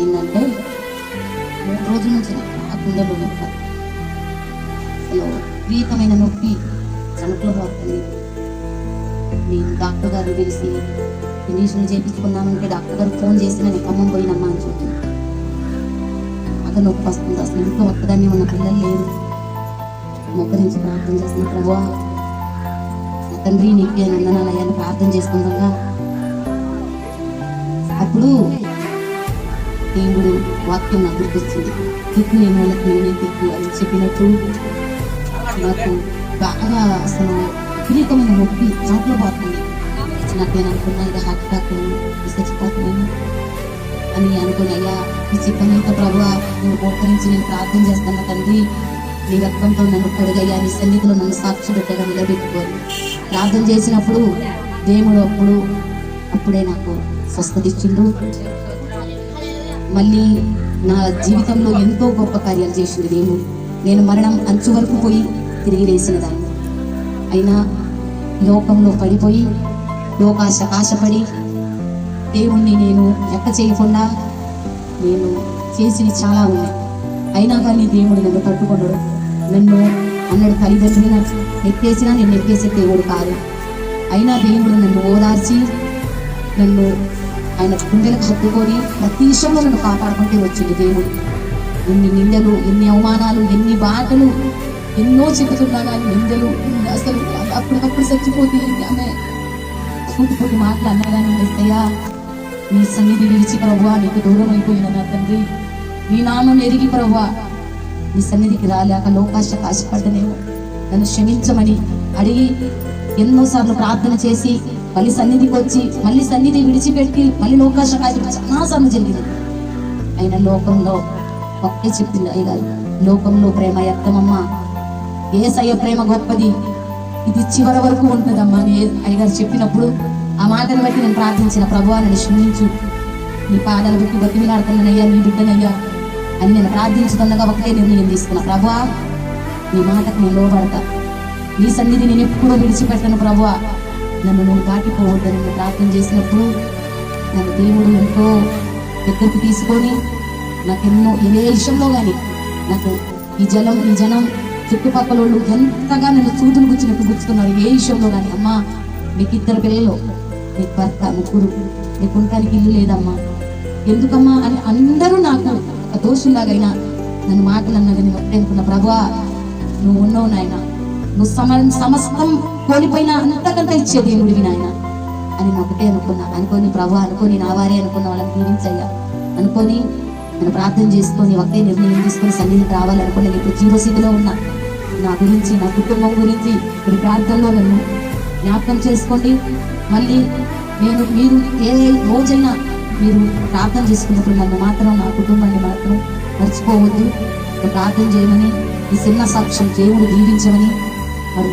ఏంటంటే 3 రోజుల నుంచి నాకు బాగా గుండెలో నొప్పి, అసలు విపరీతమైన నొప్పి, చెమటలు పోతుంది. నేను డాక్టర్ గారు పిలిచి ఇంజక్షన్లు చేయించుకున్నామంటే డాక్టర్ గారు ఫోన్ చేసి నేను ఖమ్మం పోయినమ్మా అని చెప్పింది. బాగా నొప్పి వస్తుంది. అసలు ఇంట్లో ఒక్కదాన్ని ఉన్న పిల్లలు లేరు. మొక్కరించి ప్రార్థన చేస్తున్న ప్రభువా నా తండ్రి నీకే నందనాలయ్యాన్ని ప్రార్థన చేసుకుందాగా. అప్పుడు దేవుడు వాక్యం నాకు గుర్తొచ్చింది. దిక్కు నేను వాళ్ళకి నేనే దిక్కు అని చెప్పినట్టు నాకు బాగా అసలు విపరీతమైన నొప్పి చాట్లో పోతుంది. నాకు నేను అనుకున్నా ఇది హార్ట్ అటాక్ చచ్చిపోతున్నాను అని అనుకుని, అయ్యా ఈ చిత్తమైతే ప్రభువా నేను మోకరించి నేను ప్రార్థన చేస్తాను తండ్రి, నీ రక్తంతో నన్ను కడుగయ్యా, నీ సన్నిధిలో నన్ను సాక్షి పెట్టగా నిలబెట్టుకోని ప్రార్థన చేసినప్పుడు దేవుడు అప్పుడే నాకు స్వస్థత ఇచ్చిండు. మళ్ళీ నా జీవితంలో ఎంతో గొప్ప కార్యాలు చేసింది దేవుడు. నేను మరణం అంచు వరకు పోయి తిరిగి లేచిన దాన్ని, అయినా లోకంలో పడిపోయి లోకాశపడి దేవుణ్ణి నేను లెక్క చేయకుండా నేను చేసినవి చాలా ఉన్నాయి. అయినా కానీ దేవుడు నన్ను తట్టుకున్నాడు. నన్ను అన్నడు తల్లిదండ్రులు నెట్టేసినా నేను నెట్టేసే దేవుడు కాదు. అయినా దేవుడు నన్ను ఓదార్చి నన్ను ఆయన గుండెలకు హత్తుకొని ప్రతి విషయంలో నన్ను కాపాడుకుంటూ వచ్చింది దేవుడు. ఎన్ని నిందలు, ఎన్ని అవమానాలు, ఎన్ని బాటలు ఎన్నో చెబుతున్నా కానీ నిందలు అసలు అప్పటికప్పుడు చచ్చిపోతే ఆమె సూటిపోటి మాటలు అన్నా కానీ వేస్తయ్యా నీ సన్నిధి విడిచి ప్రభువా నీకు దూరం అయిపోయిన నా తండ్రి, నీ నామం ఎరిగి ప్రభువా నీ సన్నిధికి రాలేక ఆశపడ్డనేమో నన్ను క్షమించమని అడిగి ఎన్నోసార్లు ప్రార్థన చేసి మళ్ళీ సన్నిధికి వచ్చి మళ్ళీ సన్నిధి విడిచిపెట్టి మళ్ళీ చాలాసార్లు జరిగింది. అయినా లోకంలో ఒకే చెప్పింది అయ్యగారు, లోకంలో ప్రేమ వ్యక్తమమ్మా, యేసయ్య ప్రేమ గొప్పది, ఇది చివరి వరకు ఉంటుందమ్మా అని అయ్యగారు చెప్పినప్పుడు ఆ మాటను బట్టి నేను ప్రార్థించిన ప్రభువా నన్ను క్షమించు, నీ పాదాలు పెట్టి బతిమిలాడుతున్నానయ్యా, నీ బిడ్డనయ్యా అని నేను ప్రార్థించుతుండగా ఒకటే నిర్ణయం తీసుకున్నా, ప్రభువా నీ మాటకు నేను లోబడతా, నీ సన్నిధి నేను ఎప్పుడూ విడిచిపెట్టను ప్రభువా, నన్ను నువ్వు దాటిపోవద్దని నేను ప్రార్థన చేసినప్పుడు నన్ను దేవుడు ఎంతో దగ్గరికి తీసుకొని నాకెన్నో ఏ విషయంలో కానీ నాకు ఈ జనం చుట్టుపక్కల వాళ్ళు ఎంతగా నన్ను చూతులు గుచ్చుతున్నారు. ఏ విషయంలో కానీ అమ్మా మీకు 2 పిల్లలు, నీకు భర్త, ముగ్గురు, నీకు ఉండటానికి ఇల్లు లేదమ్మా, ఎందుకమ్మా అని అందరూ నాకు ఒక దోషులాగైనా నన్ను మాటలు అన్నది నేను ఒకటే అనుకున్నా, ప్రభువా నువ్వు ఉన్నావు నాయన, నువ్వు సమస్తం కోల్పోయినా అంతకంతా ఇచ్చే దేవుడివి నాయన అని నేను ఒకటే అనుకొని ప్రభువా అనుకొని నా వారే అనుకున్న వాళ్ళని దీవించయ్యా అనుకొని నేను ప్రార్థన చేసుకొని ఒకటే నిర్ణయం తీసుకొని సన్నిధికి రావాలనుకుని నేను ఇప్పుడు 0 స్థితిలో ఉన్నా. నా గురించి, నా కుటుంబం గురించి ఇప్పుడు ప్రార్థనలో నన్ను జ్ఞాపకం చేసుకోండి. మళ్ళీ మీరు ఏ రోజైనా మీరు ప్రార్థన చేసుకున్నప్పుడు నన్ను మాత్రం, నా కుటుంబాన్ని మాత్రం మర్చిపోవద్దు. ప్రార్థన చేయమని, ఈ చిన్న సాక్ష్యం దేవుడు దీవించమని మరి